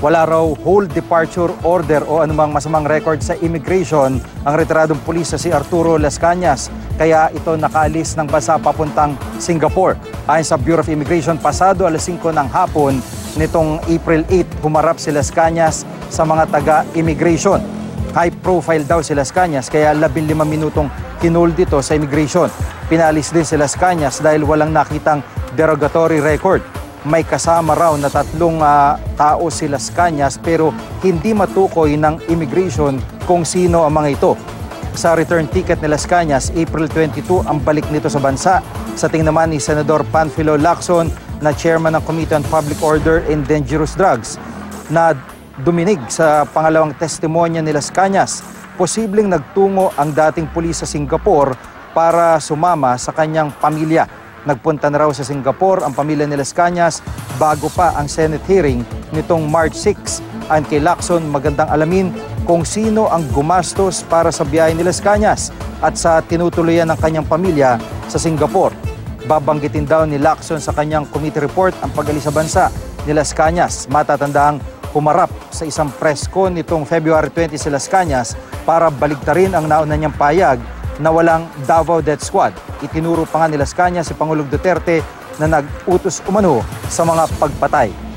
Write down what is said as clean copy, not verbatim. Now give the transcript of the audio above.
Wala raw hold departure order o anumang masamang record sa immigration ang retiradong pulis na si Arturo Las Cañas, kaya ito nakaalis ng bansa papuntang Singapore. Ayon sa Bureau of Immigration, pasado alas 5 ng hapon nitong April 8, humarap si Las Cañas sa mga taga-immigration. High profile daw si Las Cañas, kaya 15 minutong kinold dito sa immigration. Pinalis din si Las Cañas dahil walang nakitang derogatory record. May kasama raw na 3 tao si Las Cañas pero hindi matukoy ng immigration kung sino ang mga ito. Sa return ticket ni Las Cañas, April 22 ang balik nito sa bansa. Sa tingin naman ni Senador Panfilo Lacson na chairman ng Committee on Public Order and Dangerous Drugs na duminig sa pangalawang testimonya ni Las Cañas. Posibleng nagtungo ang dating pulis sa Singapore para sumama sa kanyang pamilya. Nagpunta na raw sa Singapore ang pamilya ni Las Cañas bago pa ang Senate hearing nitong March 6. Ayon kay Lacson, magandang alamin kung sino ang gumastos para sa biyahe ni Las Cañas at sa tinutuluyan ng kanyang pamilya sa Singapore. Babanggitin daw ni Lacson sa kanyang committee report ang pag-alis sa bansa ni Las Cañas. Matatandaang humarap sa isang press con nitong February 20 si Las Cañas para baligtarin ang nauna niyang payag na walang Davao Death Squad. Itinuro pa nga ni Las Cañas si Pangulong Duterte na nag-utos umano sa mga pagpatay.